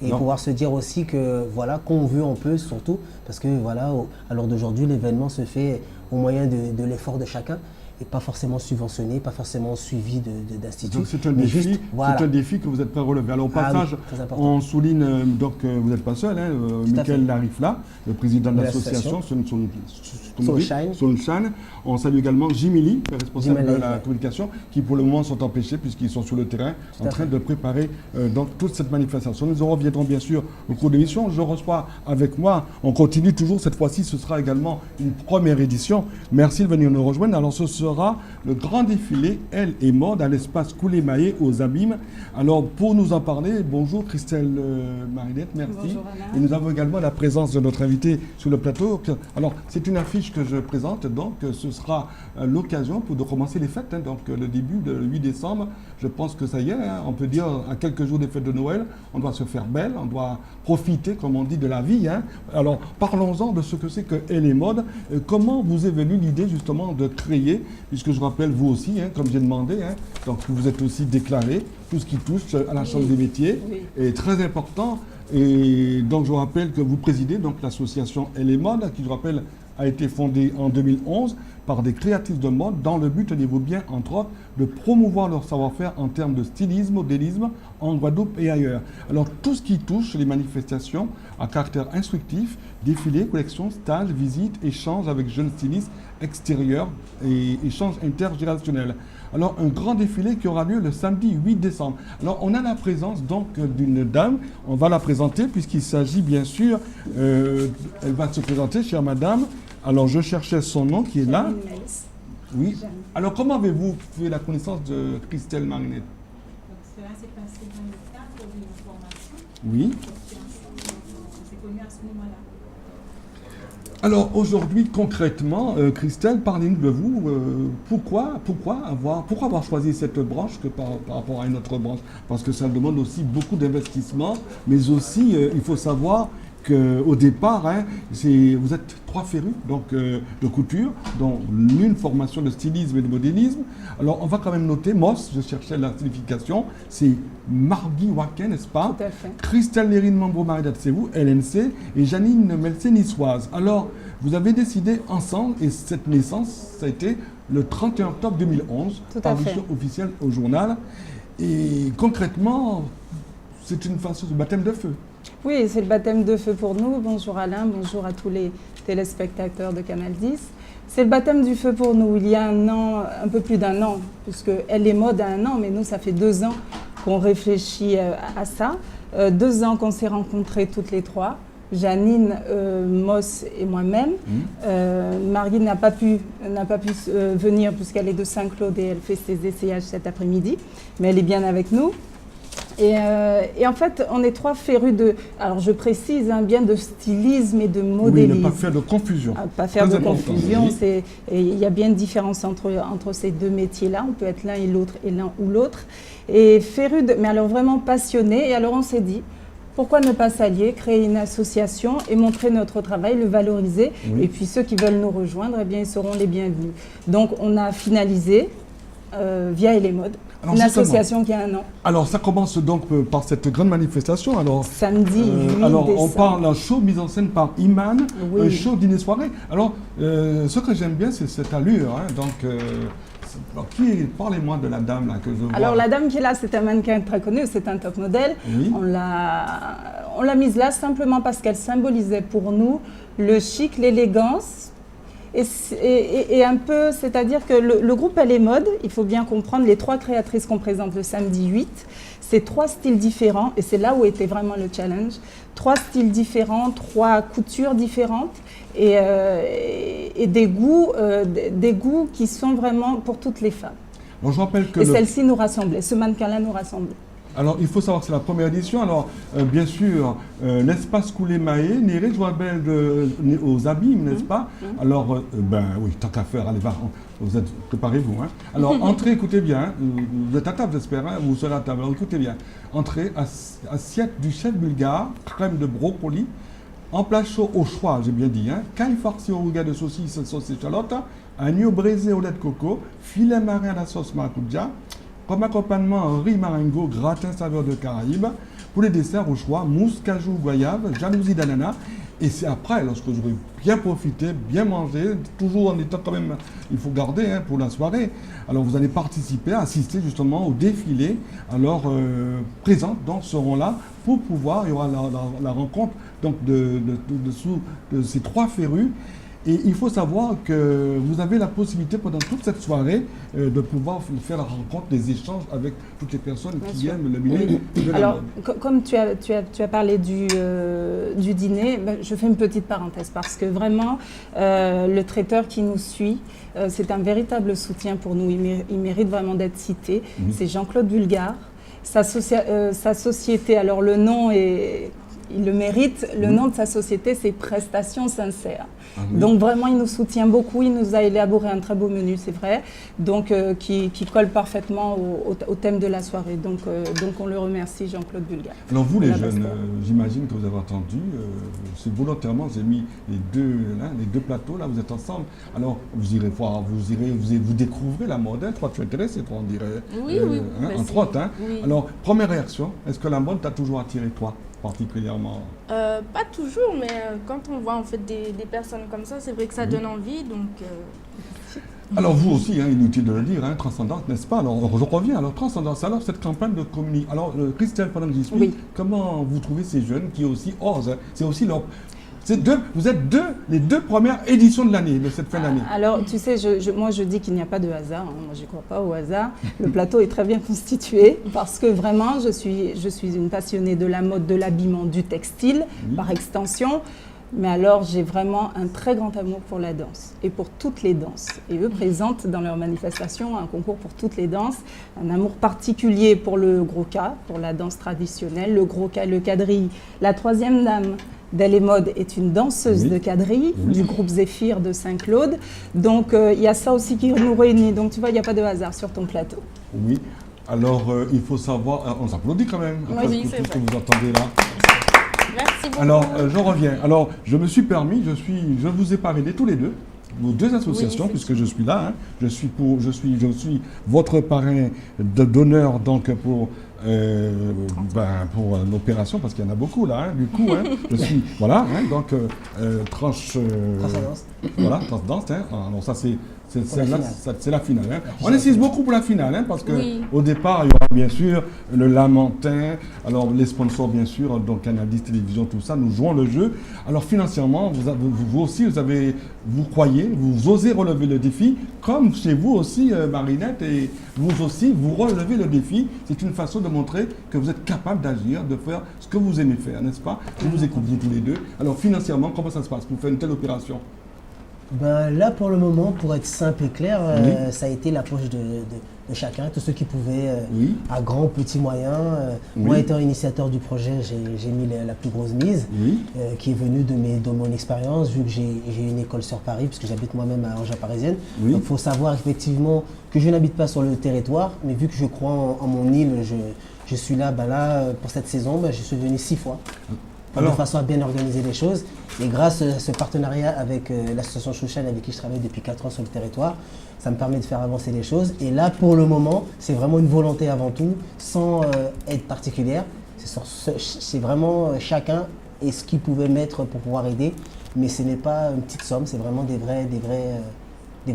et pouvoir se dire aussi que voilà, qu'on veut, on peut, surtout parce que voilà, à l'heure d'aujourd'hui, l'événement se fait au moyen de l'effort de chacun et pas forcément subventionné, pas forcément suivi d'instituts. Donc c'est un défi que vous êtes prêt à relever. Alors au passage, on souligne, vous n'êtes pas seul, hein, Michael Larifla, le président de l'association Soulshine. On salue également Jimmy Lee, responsable de la communication, qui pour le moment sont empêchés puisqu'ils sont sur le terrain en train de préparer toute cette manifestation. Nous en reviendrons bien sûr au cours de l'émission. Je reçois avec moi, on continue toujours, cette fois-ci ce sera également une première édition. Merci de venir nous rejoindre. Alors ce sera le grand défilé Elle et Mode à l'espace Coulé-Maillé aux Abîmes. Alors pour nous en parler, bonjour Christelle Marinette, merci. Bonjour Alain. Et nous avons également la présence de notre invité sur le plateau. Alors c'est une affiche que je présente, donc ce sera l'occasion de commencer les fêtes. Donc le début, le 8 décembre, je pense que ça y est, on peut dire à quelques jours des fêtes de Noël, on doit se faire belle, on doit profiter, comme on dit, de la vie. Alors parlons-en de ce que c'est que Elle et Mode. Comment vous est venue l'idée justement de créer, puisque je rappelle vous aussi, comme j'ai demandé, donc vous êtes aussi déclaré, tout ce qui touche à la Chambre des métiers est très important. Et donc je vous rappelle que vous présidez donc l'association Elle et Mode, qui je rappelle a été fondée en 2011 par des créatrices de mode dans le but, tenez-vous bien, entre autres, de promouvoir leur savoir-faire en termes de stylisme, modélisme en Guadeloupe et ailleurs. Alors tout ce qui touche les manifestations à caractère instructif, défilés, collections, stages, visites, échanges avec jeunes stylistes extérieurs et échanges intergénérationnels. Alors un grand défilé qui aura lieu le samedi 8 décembre. Alors on a la présence donc d'une dame, on va la présenter puisqu'il s'agit bien sûr, elle va se présenter, chère madame. Alors je cherchais son nom qui est là. Oui. Alors comment avez-vous fait la connaissance de Christelle Marinette? Cela s'est passé dans le cadre d'une formation. Oui. On s'est connus à ce moment-là. Alors aujourd'hui, concrètement, Christelle, parlez-nous de vous. Pourquoi avoir choisi cette branche que par rapport à une autre branche? Parce que ça demande aussi beaucoup d'investissement, mais aussi, il faut savoir qu'au départ, vous êtes 3 férus donc, de couture, dont l'une formation de stylisme et de modélisme. Alors on va quand même noter, Moss, je cherchais la signification, c'est Margui Waken, n'est-ce pas? Tout à fait. Christelle Lérine Mambo-Maridat, c'est vous, LNC, et Janine Melcé-Niçoise. Alors, vous avez décidé ensemble, et cette naissance, ça a été le 31 octobre 2011, parution officielle au journal. Et concrètement, c'est une façon de baptême de feu. Oui, c'est le baptême de feu pour nous. Bonjour Alain, bonjour à tous les téléspectateurs de Canal 10. C'est le baptême du feu pour nous. Il y a un an, un peu plus d'1 an, puisque Elle est Mode a 1 an, mais nous, ça fait 2 ans qu'on réfléchit à ça. 2 ans qu'on s'est rencontrés toutes les 3. Janine, Moss et moi-même. Marie n'a pas pu venir puisqu'elle est de Saint-Claude et elle fait ses essayages cet après-midi, mais elle est bien avec nous. Et en fait, on est 3 férus alors je précise bien de stylisme et de modélisme. Oui, ne pas faire de confusion. Pas faire de confusion, et il y a bien une différence entre ces 2 métiers-là. On peut être l'un et l'autre, et l'un ou l'autre. Et férus, mais alors vraiment passionnés. Et alors on s'est dit, pourquoi ne pas s'allier, créer une association et montrer notre travail, le valoriser. Et puis ceux qui veulent nous rejoindre, eh bien, ils seront les bienvenus. Donc on a finalisé via Elle et Mode. Une association qui a 1 an. Alors ça commence donc par cette grande manifestation. Alors, samedi 8 alors décembre. on parle d'un show mis en scène par Iman, un show dîner-soirée. Alors ce que j'aime bien, c'est cette allure. Parlez-moi de la dame là, que je vois. Alors la dame qui est là, c'est un mannequin très connu, c'est un top modèle. Oui. On l'a mise là simplement parce qu'elle symbolisait pour nous le chic, l'élégance. Et un peu, c'est-à-dire que le groupe Elle est Mode, il faut bien comprendre, les 3 créatrices qu'on présente le samedi 8, c'est 3 styles différents, et c'est là où était vraiment le challenge. 3 styles différents, 3 coutures différentes, et des goûts qui sont vraiment pour toutes les femmes. Bon, je rappelle que celle-ci nous rassemblait, ce mannequin-là nous rassemblait. Alors, il faut savoir que c'est la première édition. Alors, bien sûr, l'espace Coulé Maé, Néré, je vois belle aux abîmes, n'est-ce pas? Alors, oui, tant qu'à faire, allez, vous êtes, préparez-vous. Hein. Alors, entrez, écoutez bien, hein, vous êtes à table, j'espère, hein, vous serez à table. Alors, écoutez bien. Entrez, assiette du chef bulgare, crème de brocoli, en plat chaud au choix, j'ai bien dit, hein, caille farcie au rougail de saucisse, sauce échalote, agneau braisé au lait de coco, filet marin à la sauce maracuja, comme accompagnement, un riz marengo, gratin saveur de Caraïbes. Pour les desserts au choix, mousse, cajou, goyave, jalousie d'ananas. Et c'est après, lorsque j'aurai bien profité, bien mangé, toujours en étant quand même, il faut garder hein, pour la soirée. Alors vous allez participer, assister justement au défilé. Alors présents donc seront là pour pouvoir, il y aura la rencontre donc de ces 3 férus. Et il faut savoir que vous avez la possibilité pendant toute cette soirée de pouvoir faire la rencontre, des échanges avec toutes les personnes qui aiment le milieu de la Alors, mode. comme tu as parlé du dîner, je fais une petite parenthèse parce que vraiment, le traiteur qui nous suit, c'est un véritable soutien pour nous. Il mérite vraiment d'être cité. C'est Jean-Claude Bulgare. Sa société, alors le nom est... Il le mérite. Le nom de sa société, c'est Prestations Sincères. Donc vraiment, il nous soutient beaucoup. Il nous a élaboré un très beau menu, c'est vrai, donc qui colle parfaitement au thème de la soirée. Donc on le remercie, Jean-Claude Bulgare. Alors vous, les jeunes, j'imagine que vous avez entendu, c'est volontairement, j'ai mis les deux plateaux, là, vous êtes ensemble. Alors vous irez voir, vous découvrez la mode. Hein, toi, tu es intéressé, toi, on dirait. Oui, hein, entre autres. Hein. Oui. Alors, première réaction, est-ce que la mode t'a toujours attiré, toi particulièrement? Pas toujours, mais quand on voit en fait des personnes comme ça, c'est vrai que ça donne envie. Donc, Alors vous aussi, hein, inutile de le dire, hein, Transcendance, n'est-ce pas? Alors je reviens, alors Transcendance, alors cette campagne de communication. Alors Christelle, pendant que j'y suis, comment vous trouvez ces jeunes qui aussi osent, hein, c'est aussi leur... Vous êtes les 2 premières éditions de l'année, de cette fin d'année. Alors, tu sais, moi je dis qu'il n'y a pas de hasard. Hein. Moi, je ne crois pas au hasard. Le plateau est très bien constitué parce que vraiment, je suis une passionnée de la mode, de l'habillement, du textile, par extension. Mais alors, j'ai vraiment un très grand amour pour la danse et pour toutes les danses. Et eux présentent dans leur manifestation un concours pour toutes les danses, un amour particulier pour le Gros-Cas, pour la danse traditionnelle, le Gros-Cas, le quadrille. La 3e dame d'Elle est Mode est une danseuse de quadrille du groupe Zéphyr de Saint-Claude. Donc, il y a ça aussi qui nous réunit. Donc, tu vois, il n'y a pas de hasard sur ton plateau. Oui. Alors, il faut savoir... on s'applaudit quand même. Oui, tout ce que vous entendez là. merci beaucoup. Alors, je reviens. Alors, je me suis permis, je vous ai parrainé tous les deux, vos 2 associations, puisque je suis là. Hein. Je suis votre parrain d'honneur donc pour l'opération, parce qu'il y en a beaucoup là. Hein, du coup, hein, je suis voilà. Hein, donc Transcendance. Voilà, Transcendance. Hein. Alors ça c'est la finale. Hein. On insiste beaucoup pour la finale, hein, parce qu'au départ, il y aura bien sûr le Lamentin, alors les sponsors bien sûr, donc Canal 10 Télévision, tout ça, nous jouons le jeu. Alors financièrement, vous aussi, vous croyez, vous osez relever le défi, comme chez vous aussi, Marinette, et vous aussi, vous relevez le défi. C'est une façon de montrer que vous êtes capable d'agir, de faire ce que vous aimez faire, n'est-ce pas? Je vous écoute, vous tous les 2. Alors financièrement, comment ça se passe pour faire une telle opération? Là, pour le moment, pour être simple et clair, ça a été l'approche de chacun, tous ceux qui pouvaient, à grand ou petit moyen. Moi, étant initiateur du projet, j'ai mis la plus grosse mise, qui est venue de mon expérience, vu que j'ai une école sur Paris, puisque j'habite moi-même à Angers parisienne. Donc, il faut savoir effectivement que je n'habite pas sur le territoire, mais vu que je crois en mon île, je suis là, pour cette saison, je suis venu 6 fois. De façon à bien organiser les choses. Et grâce à ce partenariat avec l'association Chouchan, avec qui je travaille depuis 4 ans sur le territoire, ça me permet de faire avancer les choses. Et là, pour le moment, c'est vraiment une volonté avant tout, sans aide particulière. C'est vraiment chacun et ce qu'il pouvait mettre pour pouvoir aider. Mais ce n'est pas une petite somme, c'est vraiment des vraies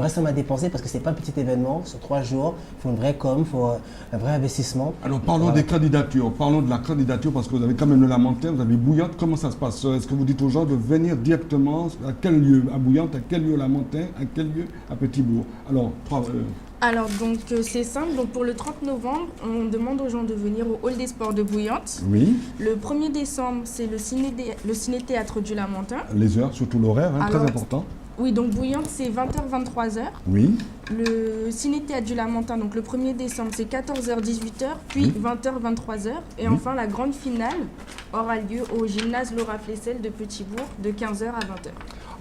sommes à dépenser, parce que ce n'est pas un petit événement. Sur 3 jours, il faut une vraie com, il faut un vrai investissement. Alors parlons des candidatures, parlons de la candidature, parce que vous avez quand même le Lamentin, vous avez Bouillante. Comment ça se passe? Est-ce que vous dites aux gens de venir directement à quel lieu à Bouillante, à quel lieu au Lamentin, à quel lieu à Petit-Bourg? Alors donc c'est simple, donc pour le 30 novembre, on demande aux gens de venir au Hall des Sports de Bouillante. Oui. Le 1er décembre, c'est le ciné-théâtre du Lamentin. Les heures, surtout l'horaire, hein, très important. Oui, donc Bouillante, c'est 20h-23h. Oui. Le Ciné-Théâtre du Lamentin, donc le 1er décembre, c'est 14h-18h, puis 20h-23h. Et enfin, la grande finale aura lieu au gymnase Laura Flessel de Petit-Bourg de 15h à 20h.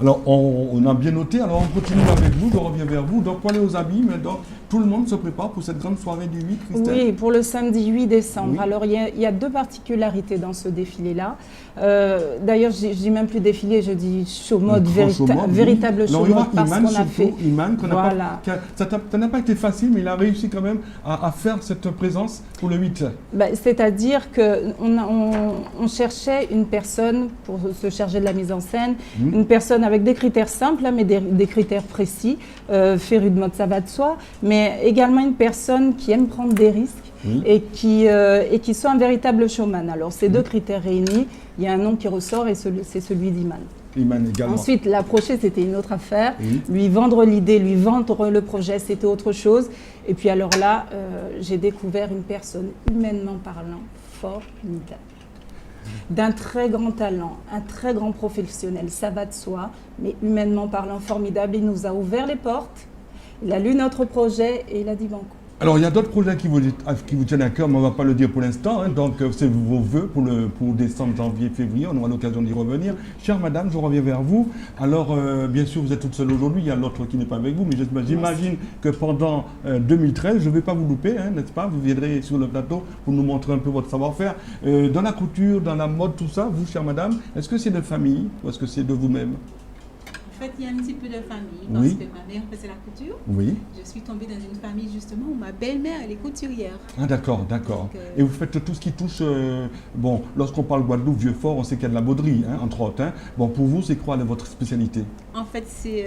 Alors, on a bien noté, alors on continue avec vous, je reviens vers vous. Donc, pour aller aux amis, maintenant, tout le monde se prépare pour cette grande soirée du 8, Christelle? Oui, pour le samedi 8 décembre. Oui. Alors, il y a deux particularités dans ce défilé-là. D'ailleurs, je dis même plus défilé, je dis show mode, véritable show mode, parce qu'on a fait... Iman, Voilà. ça n'a pas été facile, mais il a réussi quand même à faire cette présence pour le 8. C'est-à-dire qu'on cherchait une personne pour se charger de la mise en scène, une personne avec des critères simples, mais des critères précis, féru de mode, ça va de soi, mais également une personne qui aime prendre des risques et qui soit un véritable showman. Alors, ces deux critères réunis, il y a un nom qui ressort et c'est celui d'Iman. Iman également. Ensuite, l'approcher, c'était une autre affaire. Lui vendre l'idée, lui vendre le projet, c'était autre chose. Et puis alors là, j'ai découvert une personne humainement parlant formidable. D'un très grand talent, un très grand professionnel, ça va de soi, mais humainement parlant formidable. Il nous a ouvert les portes, il a lu notre projet et il a dit banco. Alors, il y a d'autres projets qui vous tiennent à cœur, mais on ne va pas le dire pour l'instant. Donc, c'est vos vœux pour décembre, janvier, février. On aura l'occasion d'y revenir. Chère madame, je reviens vers vous. Alors, bien sûr, vous êtes toute seule aujourd'hui. Il y a l'autre qui n'est pas avec vous. Mais j'imagine que pendant 2013, je ne vais pas vous louper, n'est-ce pas? Vous viendrez sur le plateau pour nous montrer un peu votre savoir-faire. Dans la couture, dans la mode, tout ça, vous, chère madame, est-ce que c'est de famille ou est-ce que c'est de vous-même? En fait, il y a un petit peu de famille, parce que ma mère faisait la couture. Oui. Je suis tombée dans une famille, justement, où ma belle-mère, elle est couturière. Ah d'accord. Et vous faites tout ce qui touche... bon, lorsqu'on parle Guadeloupe, Vieux-Fort, on sait qu'il y a de la broderie, entre autres. Bon, pour vous, c'est quoi votre spécialité? En fait, c'est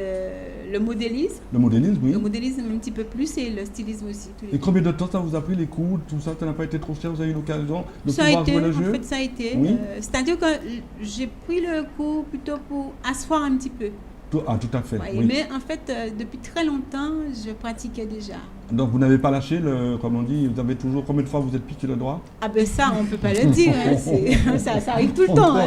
le modélisme. Le modélisme, oui. Le modélisme un petit peu plus, et le stylisme aussi. Et combien de temps ça vous a pris, les cours, tout ça? Ça n'a pas été trop cher? Vous avez eu l'occasion de pouvoir jouer le jeu? En fait, ça a été. Oui. C'est-à-dire que j'ai pris le cours plutôt pour asseoir un petit peu. Ah, tout à fait. Ouais, oui. Mais en fait, depuis très longtemps, je pratiquais déjà. Donc vous n'avez pas lâché, comme on dit, vous avez toujours... Combien de fois vous êtes piqué le droit? Ah ben ça, on ne peut pas le dire. Ça arrive tout le temps.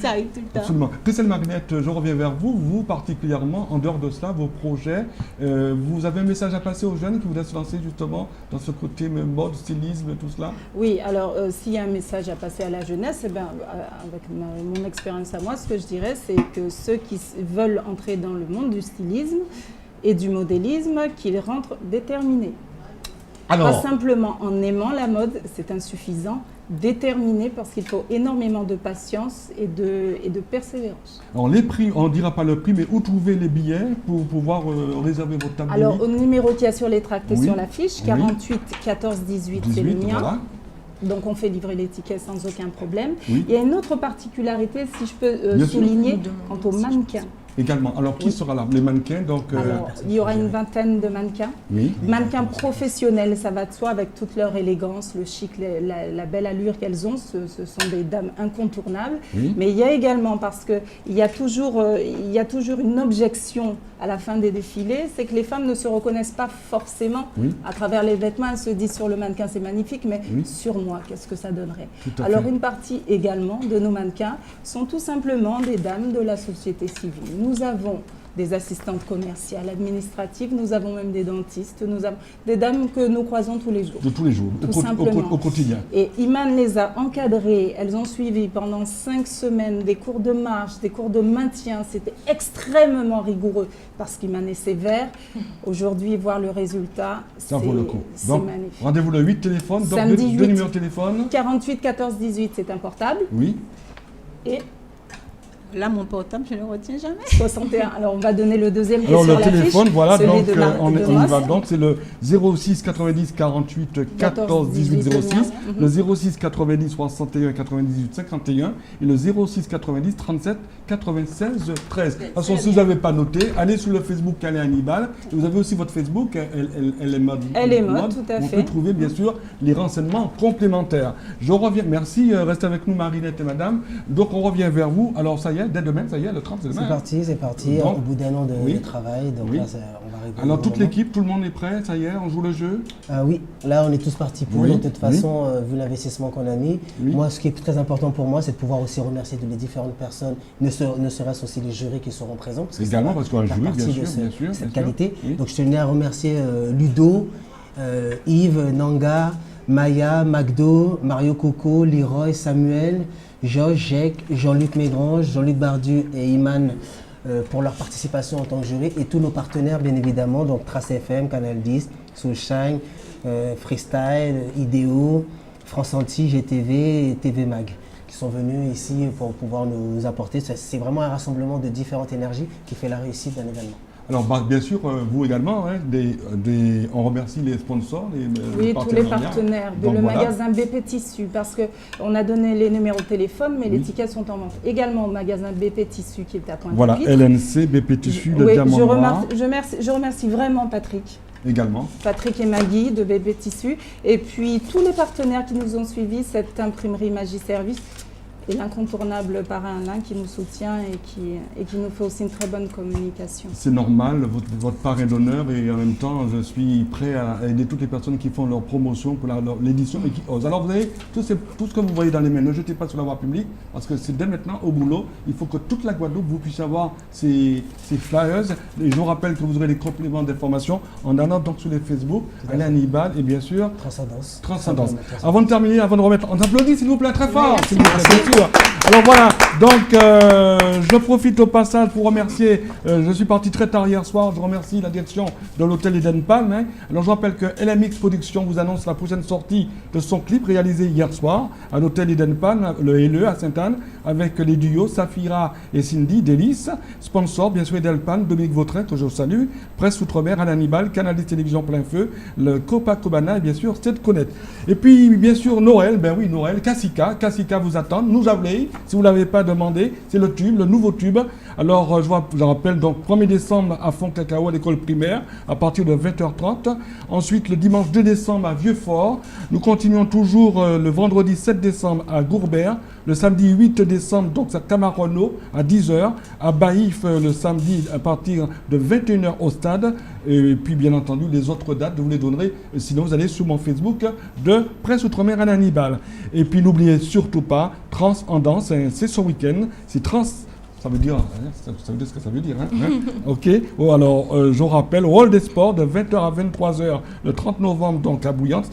Ça arrive tout le temps. Absolument. Christelle Magnette, je reviens vers vous. Vous, particulièrement, en dehors de cela, vos projets, vous avez un message à passer aux jeunes qui voudraient se lancer justement dans ce côté mode, stylisme, tout cela? Oui, alors s'il y a un message à passer à la jeunesse, avec mon expérience à moi, ce que je dirais, c'est que ceux qui veulent entrer dans le monde du stylisme et du modélisme, qu'ils rentrent déterminés. Alors, pas simplement en aimant la mode, c'est insuffisant, déterminés, parce qu'il faut énormément de patience et de persévérance. Alors les prix, on ne dira pas le prix, mais où trouver les billets pour pouvoir réserver votre table? Alors au numéro qu'il y a sur les tracts et sur l'affiche, 48 14 18, c'est le mien. Voilà. Donc on fait livrer les tickets sans aucun problème. Il y a une autre particularité, si je peux souligner, quant aux mannequins. Également. Alors, qui sera là? Les mannequins, donc... Alors, il y aura une vingtaine de mannequins. Mannequins professionnels, ça va de soi, avec toute leur élégance, le chic, la belle allure qu'elles ont. Ce sont des dames incontournables. Mais il y a également, parce qu'il y a toujours une objection à la fin des défilés, c'est que les femmes ne se reconnaissent pas forcément à travers les vêtements. Elles se disent sur le mannequin, c'est magnifique, mais sur moi, qu'est-ce que ça donnerait? Alors, une partie également de nos mannequins sont tout simplement des dames de la société civile. Nous avons des assistantes commerciales, administratives, nous avons même des dentistes, nous avons des dames que nous croisons tous les jours. De tous les jours, au quotidien. Et Iman les a encadrées, elles ont suivi pendant 5 semaines des cours de marche, des cours de maintien, c'était extrêmement rigoureux parce qu'Iman est sévère. Aujourd'hui, voir le résultat, c'est magnifique. Rendez-vous le 8 téléphone, donc samedi deux numéros de téléphone. 48 14 18, c'est un portable. Oui. Et là, mon portable, je ne le retiens jamais. 61. Alors, on va donner le deuxième qui est sur sur l'affiche. Alors, le téléphone, voilà, donc on y va. Donc, c'est le 06 90 48 14 18 06, le 06 90 61 98 51 et le 06 90 37 96 13. De toute façon, si vous n'avez pas noté, allez sur le Facebook Calais Hannibal. Vous avez aussi votre Facebook, elle est mode. Elle est mode, tout à fait. On peut trouver, bien sûr, les renseignements complémentaires. Je reviens, merci, restez avec nous, Marinette et madame. Donc, on revient vers vous. Alors, ça y est, est, dès demain, ça y est, le 30, c'est demain. C'est parti, Donc, au bout d'un an de oui. travail, donc Oui. là, on va arriver. Alors toute l'équipe, tout le monde est prêt, ça y est, on joue le jeu? Oui, là on est tous partis pour. Oui, De toute façon, vu l'investissement qu'on a mis, Oui. moi ce qui est très important pour moi, c'est de pouvoir aussi remercier les différentes personnes, ne serait-ce aussi les jurys qui seront présents. C'est également parce qu'on a un faire jury, partie bien de sûr, bien sûr. cette bien qualité. sûr. Oui. Donc je tenais à remercier Ludo, Yves, Nanga, Maya, Magdo, Mario Coco, Leroy, Samuel, Georges, Jacques, Jean-Luc Mégrange, Jean-Luc Bardu et Iman pour leur participation en tant que jury, et tous nos partenaires bien évidemment, donc Trace FM, Canal 10, Soulshine, Freestyle, Idéo, France Anti, GTV et TV Mag, qui sont venus ici pour pouvoir nous apporter. C'est vraiment un rassemblement de différentes énergies qui fait la réussite d'un événement. Alors bien sûr, vous également, hein, on remercie les sponsors, Oui, tous les partenaires, Donc, le voilà. magasin BP Tissu, parce qu'on a donné les numéros de téléphone, mais les tickets sont en vente. Également au magasin BP Tissu qui est à Pointe-à-Pitre. Voilà, LNC, BP Tissu, le Oui, diamant noir. je remercie vraiment Patrick. Également. Patrick et Maggie de BP Tissu. Et puis tous les partenaires qui nous ont suivis, cette imprimerie Magiservice et l'incontournable parrain Alain qui nous soutient et qui nous fait aussi une très bonne communication. C'est normal, votre parrain d'honneur, et en même temps, je suis prêt à aider toutes les personnes qui font leur promotion pour l'édition et qui osent. Alors vous avez tout ce que vous voyez dans les mains, ne jetez pas sur la voie publique, parce que c'est dès maintenant au boulot. Il faut que toute la Guadeloupe, vous puissiez avoir ces flyers. Et je vous rappelle que vous aurez les compléments d'information en allant donc sur les Facebook, Alain Hannibal et bien sûr Transcendance. Avant de terminer, avant de remettre, on applaudit s'il vous plaît très fort, s'il vous plaît, bien sûr. Alors voilà, donc je profite au passage pour remercier, je suis parti très tard hier soir, je remercie la direction de l'hôtel Eden Palm. Hein. Alors je rappelle que LMX Production vous annonce la prochaine sortie de son clip réalisé hier soir à l'hôtel Eden Palm, le LE à Sainte-Anne, avec les duos Safira et Cindy Délice, sponsor bien sûr Eden Palm, Dominique Vautrin, que je salue, Presse Outre-mer, Alain Hannibal, Canal Télévision Plein Feu, le Copacabana et bien sûr Stade Connect. Et puis bien sûr Noël, ben oui Noël, Kassika vous attend, nous avons, si vous ne l'avez pas demandé, c'est le tube, le nouveau tube. Alors je rappelle donc 1er décembre à Fond Cacao à l'école primaire à partir de 20h30. Ensuite le dimanche 2 décembre à Vieux-Fort. Nous continuons toujours le vendredi 7 décembre à Gourbert. Le samedi 8 décembre donc à Camarono à 10h. À Baïf le samedi à partir de 21h au stade. Et puis bien entendu les autres dates, je vous les donnerai. Sinon vous allez sur mon Facebook de Presse Outre-mer à Hannibal. Et puis n'oubliez surtout pas Transcendance, c'est ce week-end. C'est Trans... Ça veut dire ce que ça veut dire. Hein. Ok. Oh, alors, je rappelle, World des Sports de 20h à 23h le 30 novembre, donc à Bouillante,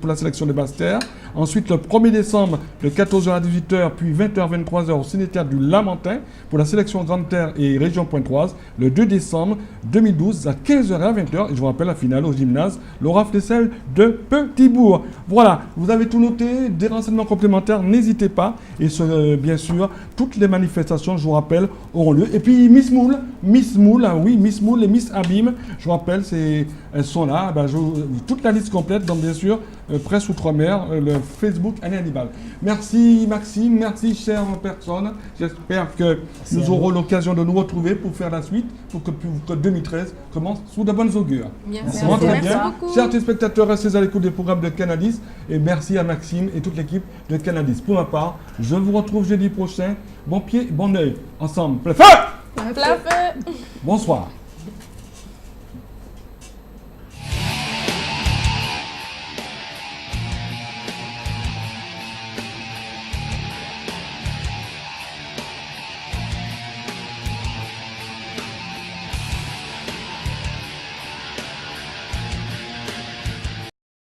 pour la sélection des Basses-Terres. Ensuite, le 1er décembre, de 14h à 18h, puis 20h à 23h au Ciné-Théâtre du Lamentin pour la sélection Grande Terre et Région Pointoise. Le 2 décembre 2012 à 15h à 20h. Et je vous rappelle la finale au gymnase Laura Flessel de Petit-Bourg. Voilà, vous avez tout noté, des renseignements complémentaires, n'hésitez pas. Et bien sûr, toutes les manifestations, je vous rappelle, auront lieu. Et puis Miss Moule, oui, Miss Moule et Miss Abîme, je vous rappelle, elles sont là. Ben, toute la liste complète, donc bien sûr, Presse Outre-mer, le Facebook Alain Hannibal. Merci Maxime, merci chères personnes. J'espère que nous aurons l'occasion de nous retrouver pour faire la suite, pour que 2013 commence sous de bonnes augures. Merci beaucoup. Chers téléspectateurs, restez à l'écoute des programmes de Canal+, et merci à Maxime et toute l'équipe de Canal+. Pour ma part, je vous retrouve jeudi prochain. Bon pied, bon œil, ensemble. Plein feu! Plein feu! Bonsoir.